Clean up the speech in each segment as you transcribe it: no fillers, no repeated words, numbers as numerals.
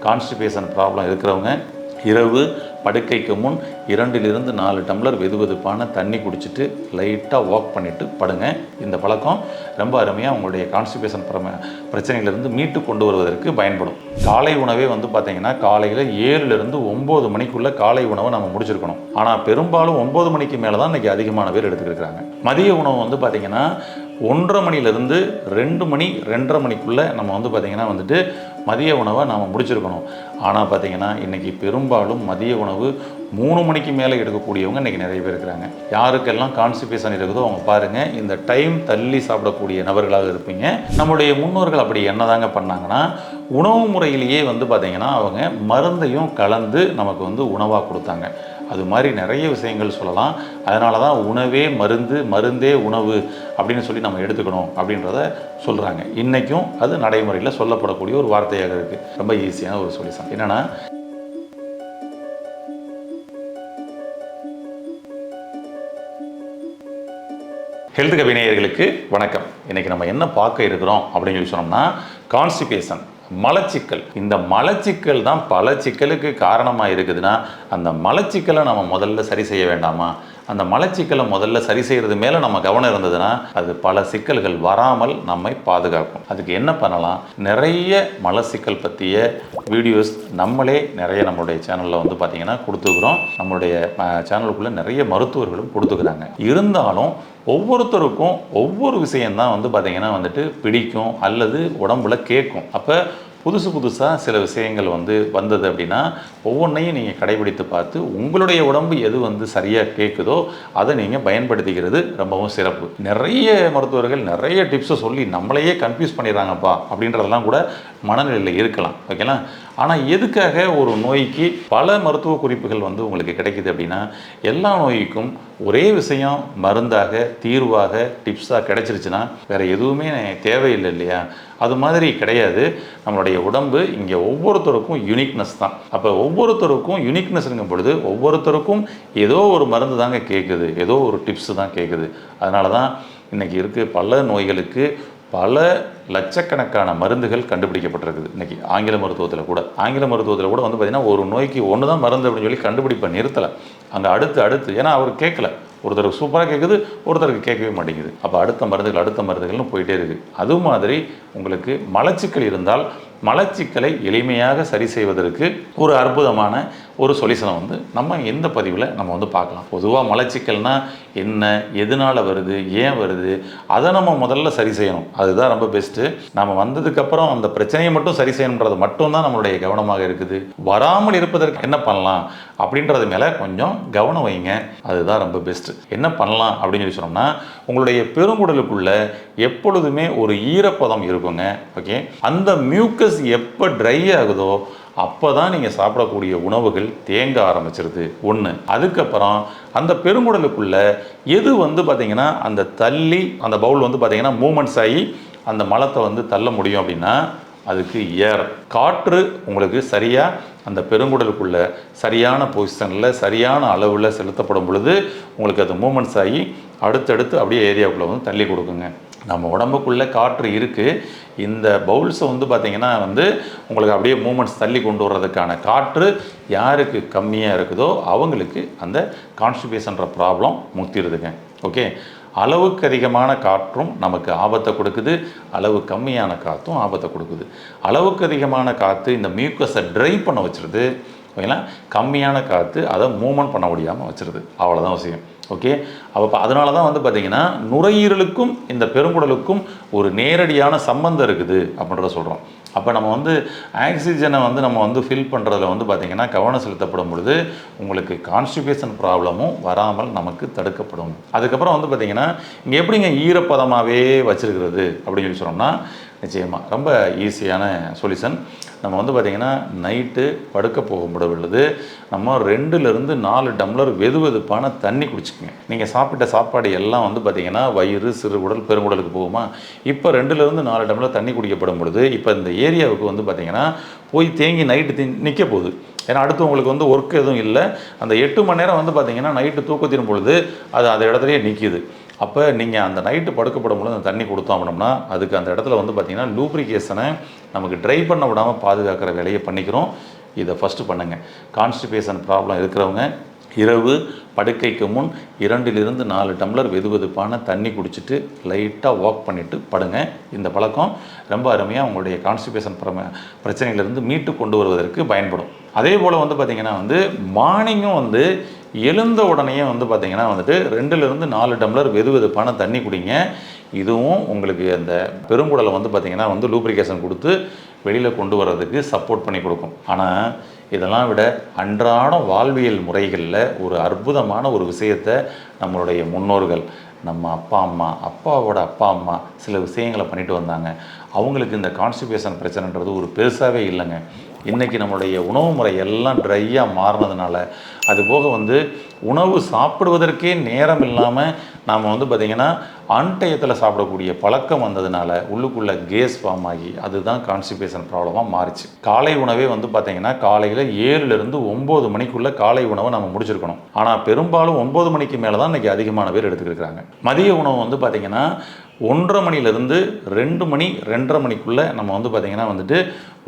Constipation problem இருக்கிறவங்க இரவு படுக்கைக்கு முன் 2 to 4 டம்ளர் வெதுவெதுப்பான தண்ணி குடிச்சிட்டு லைட்டாக வாக் பண்ணிவிட்டு படுங்க. இந்த பழக்கம் ரொம்ப அருமையாக உங்களுடைய கான்ஸ்டிபேஷன் பிரச்சனையிலிருந்து மீட்டு கொண்டு வருவதற்கு பயன்படும். காலை உணவே பார்த்திங்கன்னா காலையில் 7 to 9 மணிக்குள்ளே காலை உணவை நம்ம முடிச்சிருக்கணும். ஆனால் பெரும்பாலும் 9 மணிக்கு மேலே தான் இன்றைக்கி அதிகமான பேர் எடுத்துக்கிட்டு மதிய உணவு பார்த்திங்கன்னா 1:30 மணிலேருந்து 2 மணி 2:30 மணிக்குள்ளே நம்ம பார்த்திங்கன்னா மதிய உணவை நாம் முடிச்சிருக்கணும். ஆனால் பார்த்திங்கன்னா இன்றைக்கி பெரும்பாலும் மதிய உணவு 3 மணிக்கு மேலே எடுக்கக்கூடியவங்க இன்றைக்கி நிறைய பேர் இருக்கிறாங்க. யாருக்கெல்லாம் கான்ஸ்டிபேஷன் இருக்குதோ அவங்க பாருங்கள், இந்த டைம் தள்ளி சாப்பிடக்கூடிய நபர்களாக இருப்பீங்க. நம்முடைய முன்னோர்கள் அப்படி என்னதாங்க பண்ணாங்கன்னா, உணவு முறையிலேயே பார்த்திங்கன்னா அவங்க மருந்தையும் கலந்து நமக்கு உணவாக கொடுத்தாங்க. அது மாதிரி நிறைய விஷயங்கள் சொல்லலாம். அதனால தான் உணவே மருந்து, மருந்தே உணவு அப்படின்னு சொல்லி நம்ம எடுத்துக்கணும் அப்படின்றத சொல்கிறாங்க. இன்றைக்கும் அது நடைமுறையில் சொல்லப்படக்கூடிய ஒரு வார்த்தையாக இருக்குது. ரொம்ப ஈஸியான ஒரு சொல்யூஷன் என்னென்னா, ஹெல்த் கவி நேயர்களுக்கு வணக்கம். இன்றைக்கி நம்ம என்ன பார்க்க இருக்கிறோம் அப்படின்னு சொல்லி சொன்னோம்னா, கான்ஸ்டிபேஷன், மலச்சிக்கல். இந்த மலச்சிக்கல் தான் பல சிக்கலுக்கு காரணமாக இருக்குதுன்னா, அந்த மலச்சிக்கலை நம்ம முதல்ல சரி செய்ய வேண்டாமா? அந்த மலச்சிக்கலை முதல்ல சரி செய்கிறது மேலே நம்ம கவனம் இருந்ததுன்னா அது பல சிக்கல்கள் வராமல் நம்மை பாதுகாக்கும். அதுக்கு என்ன பண்ணலாம்? நிறைய மலச்சிக்கல் பற்றிய வீடியோஸ் நம்மளே நிறைய நம்மளுடைய சேனலில் பார்த்திங்கன்னா கொடுத்துக்கிறோம். நம்மளுடைய சேனலுக்குள்ளே நிறைய மருத்துவர்களும் கொடுத்துக்கிறாங்க. இருந்தாலும் ஒவ்வொருத்தருக்கும் ஒவ்வொரு விஷயந்தான் பார்த்திங்கன்னா பிடிக்கும் அல்லது உடம்புல கேட்கும். அப்போ புதுசாக சில விஷயங்கள் வந்தது அப்படின்னா ஒவ்வொன்றையும் நீங்கள் கடைபிடித்து பார்த்து உங்களுடைய உடம்பு எது சரியாக கேட்குதோ அதை நீங்கள் பயன்படுத்திக்கிறது ரொம்பவும் சிறப்பு. நிறைய மருத்துவர்கள் நிறைய டிப்ஸை சொல்லி நம்மளையே கன்ஃபியூஸ் பண்ணிடுறாங்கப்பா அப்படின்றதெல்லாம் கூட மனநிலையில் இருக்கலாம். ஓகேங்களா? ஆனால் எதுக்காக ஒரு நோய்க்கு பல மருத்துவ குறிப்புகள் உங்களுக்கு கிடைக்குது அப்படின்னா, எல்லா நோய்க்கும் ஒரே விஷயம் மருந்தாக, தீர்வாக, டிப்ஸாக கிடைச்சிருச்சுன்னா வேறு எதுவுமே தேவையில்லை இல்லையா? அது மாதிரி கிடையாது. நம்மளுடைய உடம்பு இங்கே ஒவ்வொருத்தருக்கும் யூனிக்னஸ் தான். அப்போ ஒவ்வொருத்தருக்கும் யூனிக்னஸ்ங்கும் பொழுது ஒவ்வொருத்தருக்கும் ஏதோ ஒரு மருந்து தாங்க கேட்குது, ஏதோ ஒரு டிப்ஸு தான் கேட்குது. அதனால தான் இன்றைக்கி இருக்குது பல நோய்களுக்கு பல லட்சக்கணக்கான மருந்துகள் கண்டுபிடிக்கப்பட்டிருக்குது. இன்றைக்கி ஆங்கில மருத்துவத்தில் கூட பார்த்திங்கன்னா ஒரு நோய்க்கு ஒன்று தான் மருந்து அப்படின்னு சொல்லி கண்டுபிடிப்பை நிறுத்தலை. அங்கே அடுத்து ஏன்னா அவர் கேட்கல, ஒருத்தருக்கு சூப்பராக கேட்குது, ஒருத்தருக்கு கேட்கவே மாட்டேங்குது. அப்போ அடுத்த மருந்துகள்னு போயிட்டே இருக்குது. அது மாதிரி உங்களுக்கு மலச்சிக்கல் இருந்தால் மலச்சிக்கலை எளிமையாக சரி செய்வதற்கு ஒரு அற்புதமான ஒரு சொல்யூஷனை நம்ம எந்த பதிவில் நம்ம பார்க்கலாம். பொதுவாக மலச்சிக்கல்னால் என்ன, எதனால் வருது, ஏன் வருது, அதை நம்ம முதல்ல சரி செய்யணும். அதுதான் ரொம்ப பெஸ்ட்டு. நம்ம வந்ததுக்கப்புறம் அந்த பிரச்சனையை மட்டும் சரி செய்யணுன்றது மட்டும்தான் நம்மளுடைய கவனமாக இருக்குது. வராமல் இருப்பதற்கு என்ன பண்ணலாம் அப்படின்றது மேலே கொஞ்சம் கவனம் வைங்க. அதுதான் ரொம்ப பெஸ்ட்டு. என்ன பண்ணலாம் அப்படின்னு சொல்லி சொன்னோம்னா, உங்களுடைய பெருங்குடலுக்குள்ள எப்பொழுதுமே ஒரு ஈரப்பதம் இருக்குங்க. ஓகே, அந்த மியூக்கஸ் எப்போ ட்ரை ஆகுதோ அப்போ தான் நீங்கள் சாப்பிடக்கூடிய உணவுகள் தேங்க ஆரம்பிச்சிருது ஒன்று. அதுக்கப்புறம் அந்த பெருங்குடலுக்குள்ள எது பார்த்திங்கன்னா அந்த தள்ளி அந்த பவுல் பார்த்திங்கன்னா மூமெண்ட்ஸ் ஆகி அந்த மலத்தை தள்ள முடியும் அப்படின்னா அதுக்கு ஏர், காற்று உங்களுக்கு சரியாக அந்த பெருங்குடலுக்குள்ள சரியான பொசிஷனில் சரியான அளவில் செலுத்தப்படும் பொழுது உங்களுக்கு அது மூமெண்ட்ஸ் ஆகி அடுத்தடுத்து அப்படியே ஏரியாவுக்குள்ளே தள்ளி கொடுக்குங்க. நம்ம உடம்புக்குள்ளே காற்று இருக்குது. இந்த பவுல்ஸை பார்த்திங்கன்னா உங்களுக்கு அப்படியே மூமெண்ட்ஸ் தள்ளி கொண்டு வர்றதுக்கான காற்று யாருக்கு கம்மியாக இருக்குதோ அவங்களுக்கு அந்த கான்ஸ்டிபேஷன்ற ப்ராப்ளம் முத்திடுதுங்க. ஓகே, அளவுக்கு அதிகமான காற்றும் நமக்கு ஆபத்தை கொடுக்குது, அளவு கம்மியான காற்றும் ஆபத்தை கொடுக்குது. அளவுக்கு அதிகமான காற்று இந்த மியூக்கஸை ட்ரை பண்ண வச்சுருது. ஓகேங்களா? கம்மியான காற்று அதை மூவ்மெண்ட் பண்ண முடியாமல் வச்சுருது. அவ்வளோதான் விஷயம். ஓகே, அப்போ அதனால தான் பார்த்திங்கன்னா நுரையீரலுக்கும் இந்த பெருங்குடலுக்கும் ஒரு நேரடியான சம்பந்தம் இருக்குது அப்படின்றத சொல்கிறோம். அப்போ நம்ம ஆக்சிஜனை நம்ம ஃபில் பண்ணுறதுல பார்த்திங்கன்னா கவனம் செலுத்தப்படும் பொழுது உங்களுக்கு கான்ஸ்டிபேஷன் ப்ராப்ளமும் வராமல் நமக்கு தடுக்கப்படும். அதுக்கப்புறம் பார்த்திங்கன்னா இங்கே எப்படிங்க ஈரப்பதமாகவே வச்சுருக்கிறது அப்படின்னு சொல்லி சொன்னோம்னா, நிச்சயமாக ரொம்ப ஈஸியான சொல்யூஷன். நம்ம பார்த்திங்கன்னா நைட்டு படுக்க போகும் பொழுது நம்ம 2 to 4 டம்ளர் வெதுவெதுப்பான தண்ணி குடிச்சுக்கோங்க. நீங்கள் சாப்பிட்ட சாப்பாடு எல்லாம் பார்த்திங்கன்னா வயிறு, சிறுகுடல், பெருங்குடலுக்கு போகுமா? இப்போ 2 to 4 டம்ளர் தண்ணி குடிக்கப்படும் பொழுது இப்போ இந்த ஏரியாவுக்கு பார்த்திங்கன்னா போய் தேங்கி நைட்டு நிற்க போகுது. ஏன்னா அடுத்து உங்களுக்கு ஒர்க் எதுவும் இல்லை. அந்த 8 மணி நேரம் பார்த்திங்கன்னா நைட்டு தூக்கத்தின் பொழுது அது அந்த இடத்துலையே நிற்கிது. அப்போ நீங்கள் அந்த நைட்டு படுக்கப்படும் பொழுது அந்த தண்ணி கொடுத்தோம் அப்படின்னா அதுக்கு அந்த இடத்துல வந்து பார்த்திங்கன்னா லூப்ரிகேஷனை நமக்கு ட்ரை பண்ண விடாமல் பாதுகாக்கிற வேலையை பண்ணிக்கிறோம். இதை ஃபஸ்ட்டு பண்ணுங்கள். கான்ஸ்டிபேஷன் ப்ராப்ளம் இருக்கிறவங்க இரவு படுக்கைக்கு முன் 2 to 4 டம்ளர் வெதுவெதுப்பான தண்ணி குடிச்சிட்டு லைட்டாக வாக் பண்ணிவிட்டு படுங்க. இந்த பழக்கம் ரொம்ப அருமையாக உங்களுடைய கான்ஸ்டிபேஷன் பிரச்சனையிலிருந்து மீட்டு கொண்டு வருவதற்கு பயன்படும். அதே போல் வந்து பார்த்திங்கன்னா வந்து மார்னிங்கும் வந்து எழுந்த உடனே வந்து பார்த்திங்கன்னா வந்துட்டு 2 to 4 டம்ளர் வெதுவெதுப்பான தண்ணி குடிங்க. இதுவும் உங்களுக்கு அந்த பெருங்குடலை வந்து பார்த்திங்கன்னா வந்து லூப்ரிகேஷன் கொடுத்து வெளியில் கொண்டு வர்றதுக்கு சப்போர்ட் பண்ணி கொடுக்கும். ஆனால் இதெல்லாம் விட அன்றாட வாழ்வியல் முறைகளில் ஒரு அற்புதமான ஒரு விஷயத்தை நம்மளுடைய முன்னோர்கள், நம்ம அப்பா அம்மா, அப்பாவோட அப்பா அம்மா சில விஷயங்களை பண்ணிட்டு வந்தாங்க. அவங்களுக்கு இந்த கான்ஸ்டிபேஷன் பிரச்சனைன்றது ஒரு பெருசாகவே இல்லைங்க. இன்றைக்கி நம்மளுடைய உணவு முறை எல்லாம் ட்ரையாக மாறினதுனால, அதுபோக வந்து உணவு சாப்பிடுவதற்கே நேரம் இல்லாமல் நாம் வந்து பார்த்திங்கன்னா அன்டயத்தில் சாப்பிடக்கூடிய பழக்கம் வந்ததுனால உள்ளுக்குள்ளே கேஸ் ஃபார்ம் ஆகி அதுதான் கான்ஸ்டிபேஷன் ப்ராப்ளமாக மாறிச்சு. காலை உணவே வந்து பார்த்திங்கன்னா காலையில் 7 to 9 மணிக்குள்ளே காலை உணவை நம்ம முடிச்சிருக்கணும். ஆனால் பெரும்பாலும் 9 மணிக்கு மேலே தான் இன்றைக்கி அதிகமான பேர் எடுத்துக்கிட்டு. மதிய உணவு வந்து பார்த்திங்கன்னா 1:30 மணிலேருந்து 2 மணி 2:30 மணிக்குள்ளே நம்ம வந்து பார்த்திங்கன்னா வந்துட்டு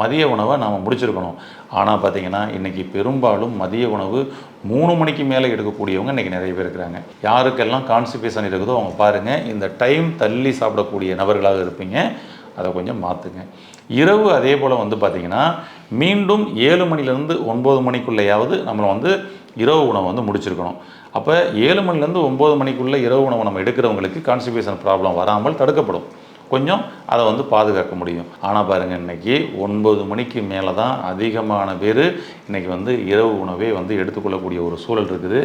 மதிய உணவை நாம் முடிச்சிருக்கணும். ஆனால் பார்த்திங்கன்னா இன்றைக்கி பெரும்பாலும் மதிய உணவு 3 மணிக்கு மேலே எடுக்கக்கூடியவங்க இன்றைக்கி நிறைய பேர் இருக்கிறாங்க. யாருக்கெல்லாம் கான்ஸ்டிபேஷன் இருக்குதோ அவங்க பாருங்கள், இந்த டைம் தள்ளி சாப்பிடக்கூடிய நபர்களாக இருப்பீங்க. அதை கொஞ்சம் மாற்றுங்க. இரவு அதே போல் வந்து பார்த்திங்கன்னா மீண்டும் 7 மணிலேருந்து 9 மணிக்குள்ளேயாவது நம்மளை வந்து இரவு உணவை வந்து முடிச்சிருக்கணும். அப்போ 7 மணிலேருந்து 9 மணிக்குள்ளே இரவு உணவு நம்ம எடுக்கிறவங்களுக்கு கான்ஸ்டிபேஷன் ப்ராப்ளம் வராமல் தடுக்கப்படும். கொஞ்சம் அதை வந்து பாதுகாக்க முடியும். ஆனால் பாருங்கள், இன்றைக்கி 9 மணிக்கு மேலே தான் அதிகமான பேர் இன்றைக்கி வந்து இரவு உணவே வந்து எடுத்துக்கொள்ளக்கூடிய ஒரு சூழல் இருக்குது.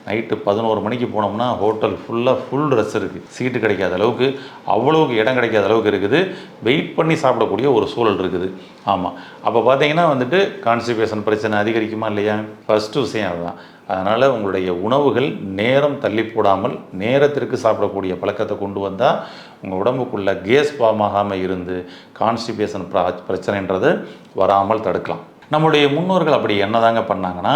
நைட்டு 11 மணிக்கு போனோம்னா ஹோட்டல் ஃபுல் ரஷ் இருக்குது. சீட்டு கிடைக்காத அளவுக்கு, அவ்வளவுக்கு இடம் கிடைக்காத அளவுக்கு இருக்குது. வெயிட் பண்ணி சாப்பிடக்கூடிய ஒரு சூழல் இருக்குது. ஆமாம், அப்போ பார்த்தீங்கன்னா வந்துட்டு கான்ஸ்டிபேஷன் பிரச்சனை அதிகரிக்குமா இல்லையா? ஃபஸ்ட்டு விஷயம் அதுதான். அதனால் உங்களுடைய உணவுகள் நேரம் தள்ளி போடாமல் நேரத்திற்கு சாப்பிடக்கூடிய பழக்கத்தை கொண்டு வந்தால் உங்கள் உடம்புக்குள்ளே கேஸ் ஃபார்ம் ஆகாமல் இருந்து கான்ஸ்டிபேஷன் பிரச்சனைன்றது வராமல் தடுக்கலாம். நம்முடைய முன்னோர்கள் அப்படி என்னதாங்க பண்ணாங்கன்னா,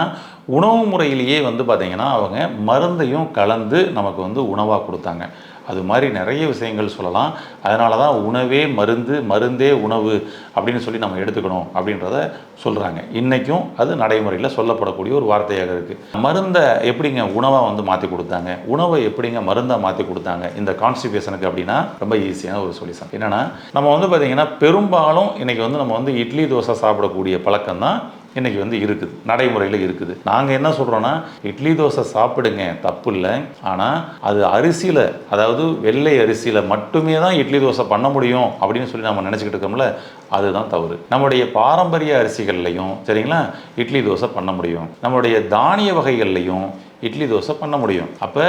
உணவு முறையிலேயே வந்து பார்த்திங்கன்னா அவங்க மருந்தையும் கலந்து நமக்கு வந்து உணவாக கொடுத்தாங்க. அது மாதிரி நிறைய விஷயங்கள் சொல்லலாம். அதனால தான் உணவே மருந்து, மருந்தே உணவு அப்படின்னு சொல்லி நம்ம எடுத்துக்கணும் அப்படின்றத சொல்கிறாங்க. இன்றைக்கும் அது நடைமுறையில் சொல்லப்படக்கூடிய ஒரு வார்த்தையாக இருக்குது. மருந்தை எப்படிங்க உணவாக வந்து மாற்றி கொடுத்தாங்க, உணவை எப்படிங்க மருந்தாக மாற்றி கொடுத்தாங்க இந்த கான்ஸ்டிபேஷனுக்கு அப்படின்னா ரொம்ப ஈஸியான ஒரு சொல்யூஷன். என்னென்னா, நம்ம வந்து பார்த்திங்கன்னா பெரும்பாலும் இன்றைக்கி வந்து நம்ம வந்து இட்லி தோசை சாப்பிடக்கூடிய பழக்கம் தான் இன்றைக்கி வந்து இருக்குது, நடைமுறையில் இருக்குது. நாங்கள் என்ன சொல்கிறோன்னா, இட்லி தோசை சாப்பிடுங்க, தப்பு இல்லை. ஆனால் அது அரிசியில், அதாவது வெள்ளை அரிசியில் மட்டுமே தான் இட்லி தோசை பண்ண முடியும் அப்படின்னு சொல்லி நம்ம நினச்சிக்கிட்டு இருக்கோம்ல, அதுதான் தவறு. நம்முடைய பாரம்பரிய அரிசிகள்லையும் சரிங்களா இட்லி தோசை பண்ண முடியும். நம்முடைய தானிய வகைகள்லையும் இட்லி தோசை பண்ண முடியும். அப்போ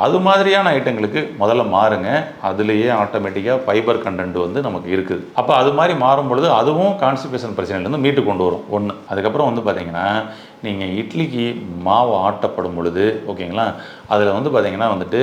அது மாதிரியான ஐட்டங்களுக்கு முதல்ல மாறுங்க. அதுலேயே ஆட்டோமேட்டிக்காக ஃபைபர் கண்டென்ட் வந்து நமக்கு இருக்குது. அப்போ அது மாதிரி மாறும் பொழுது அதுவும் கான்ஸ்டிபேஷன் பிரச்சனையிலேருந்து மீட்டு கொண்டு வரும். ஒன்று. அதுக்கப்புறம் வந்து பார்த்திங்கன்னா, நீங்கள் இட்லிக்கு மாவு ஆட்டப்படும் பொழுது ஓகேங்களா, அதில் வந்து பார்த்திங்கன்னா வந்துட்டு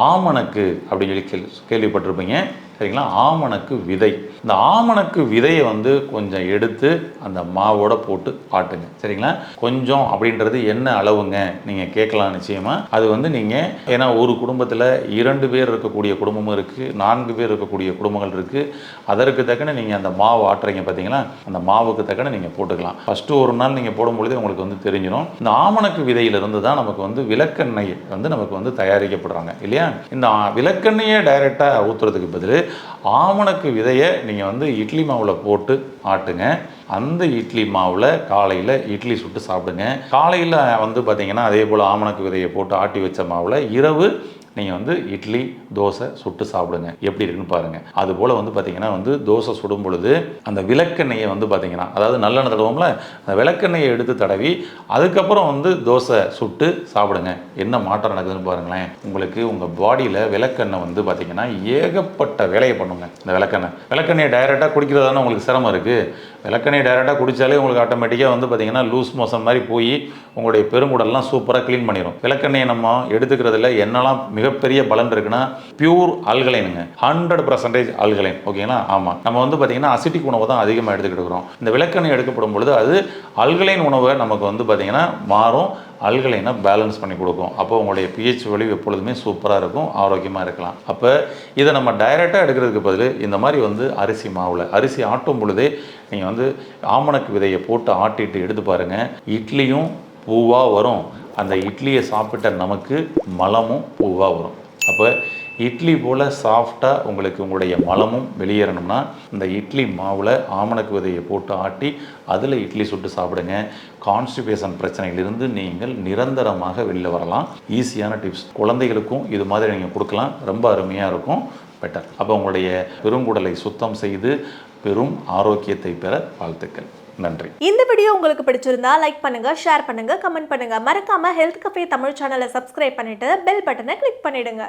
ஆமணக்கு அப்படின்னு சொல்லி கேள்விப்பட்டிருப்பீங்க சரிங்களா. ஆமணக்கு விதை, இந்த ஆமணக்கு விதையை வந்து கொஞ்சம் எடுத்து அந்த மாவோட போட்டு ஆட்டுங்க சரிங்களா. கொஞ்சம் அப்படின்றது என்ன அளவுங்க நீங்கள் கேட்கலாம் நிச்சயமாக. அது வந்து நீங்கள் ஏன்னா ஒரு குடும்பத்தில் 2 பேர் இருக்கக்கூடிய குடும்பமும் இருக்குது, 4 பேர் இருக்கக்கூடிய குடும்பங்கள் இருக்குது. அதற்கு தக்கன நீங்கள் அந்த மாவு ஆட்டுறீங்க பார்த்தீங்களா, அந்த மாவுக்கு தக்கன நீங்கள் போட்டுக்கலாம். ஃபஸ்ட்டு ஒரு நாள் நீங்கள் போடும்பொழுது உங்களுக்கு வந்து தெரிஞ்சிடும். இந்த ஆமணக்கு விதையிலிருந்து தான் நமக்கு வந்து விளக்கெண்ணெய் வந்து நமக்கு வந்து தயாரிக்கப்படுறாங்க இல்லையா. இந்த விளக்கெண்ணெயை டைரெக்டாக ஊற்றுறதுக்கு பதில் ஆமணக்கு விதையை நீங்கள் வந்து இட்லி மாவில் போட்டு ஆட்டுங்க. அந்த இட்லி மாவில் காலையில் இட்லி சுட்டு சாப்பிடுங்க. காலையில் வந்து பார்த்திங்கன்னா அதே போல் ஆமணக்கு விதையை போட்டு ஆட்டி வச்ச மாவில் இரவு நீங்கள் வந்து இட்லி தோசை சுட்டு சாப்பிடுங்க. எப்படி இருக்குன்னு பாருங்கள். அதுபோல் வந்து பார்த்திங்கன்னா வந்து தோசை சுடும் பொழுது அந்த விளக்கெண்ணெயை வந்து பார்த்திங்கன்னா, அதாவது நல்லெண்ணெய் தடவோம்ல, அந்த விளக்கெண்ணெயை எடுத்து தடவி அதுக்கப்புறம் வந்து தோசை சுட்டு சாப்பிடுங்க. என்ன மாற்றம் நடக்குதுன்னு பாருங்களேன். உங்களுக்கு உங்கள் பாடியில் விளக்கெண்ணெய் வந்து பார்த்திங்கன்னா ஏகப்பட்ட வேலையை பண்ணுங்க. இந்த விளக்கெண்ணெயை டைரெக்டாக குடிக்கிறதான உங்களுக்கு சிரமம் இருக்குது. விளக்கெண்ணெய் டைரெக்டாக குடித்தாலே உங்களுக்கு ஆட்டோமேட்டிக்காக வந்து பார்த்திங்கன்னா லூஸ் மோஷன் மாதிரி போய் உங்களுடைய பெருங்குடல்லாம் சூப்பராக க்ளீன் பண்ணிடும். விளக்கெண்ணெயை நம்ம எடுத்துக்கிறதுல என்னெல்லாம் மிகப்பெரிய பலன் இருக்குன்னா, பியூர் ஆல்கலைனுங்க, 100% ஆல்கலைன் ஓகேங்களா. ஆமாம், நம்ம வந்து பார்த்திங்கன்னா அசிட்டிக் உணவு தான் அதிகமாக எடுத்துக்கிட்டு இருக்கிறோம். இந்த விளக்கெண்ணெய் எடுக்கப்படும் பொழுது அது அல்கலைன் உணவை நமக்கு வந்து பார்த்திங்கன்னா மாறும், அல்கலைனை பேலன்ஸ் பண்ணி கொடுக்கும். அப்போ உங்களுடைய பிஹெச் வேல்யூ எப்பொழுதுமே சூப்பராக இருக்கும், ஆரோக்கியமாக இருக்கலாம். அப்போ இதை நம்ம டைரெக்டாக எடுக்கிறதுக்கு பதில் இந்த மாதிரி வந்து அரிசி மாவில் அரிசி ஆட்டும் பொழுதே நீங்கள் வந்து ஆமணக்கு விதையை போட்டு ஆட்டிட்டு எடுத்து பாருங்கள், இட்லியும் பூவாக வரும். அந்த இட்லியை சாப்பிட்ட நமக்கு மலமும் பூவாக வரும். அப்போ இட்லி போல் சாஃப்டாக உங்களுக்கு உங்களுடைய மலமும் வெளியேறணும்னா இந்த இட்லி மாவில் ஆமணக்கு விதையை போட்டு ஆட்டி அதில் இட்லி சுட்டு சாப்பிடுங்க. கான்ஸ்டிபேஷன் பிரச்சனையிலிருந்து நீங்கள் நிரந்தரமாக வெளியில் வரலாம். ஈஸியான டிப்ஸ், குழந்தைகளுக்கும் இது மாதிரி நீங்கள் கொடுக்கலாம், ரொம்ப அருமையாக இருக்கும், பெட்டர். அப்போ உங்களுடைய பெருங்குடலை சுத்தம் செய்து பெரும் ஆரோக்கியத்தை பெற வாழ்த்துக்கள். நன்றி. இந்த வீடியோ உங்களுக்கு பிடிச்சிருந்தா லைக் பண்ணுங்க, ஷேர் பண்ணுங்க, கமெண்ட் பண்ணுங்க. மறக்காம ஹெல்த் கஃபே தமிழ் சேனலை சப்ஸ்கிரைப் பண்ணிட்டு பெல் பட்டனை கிளிக் பண்ணிடுங்க.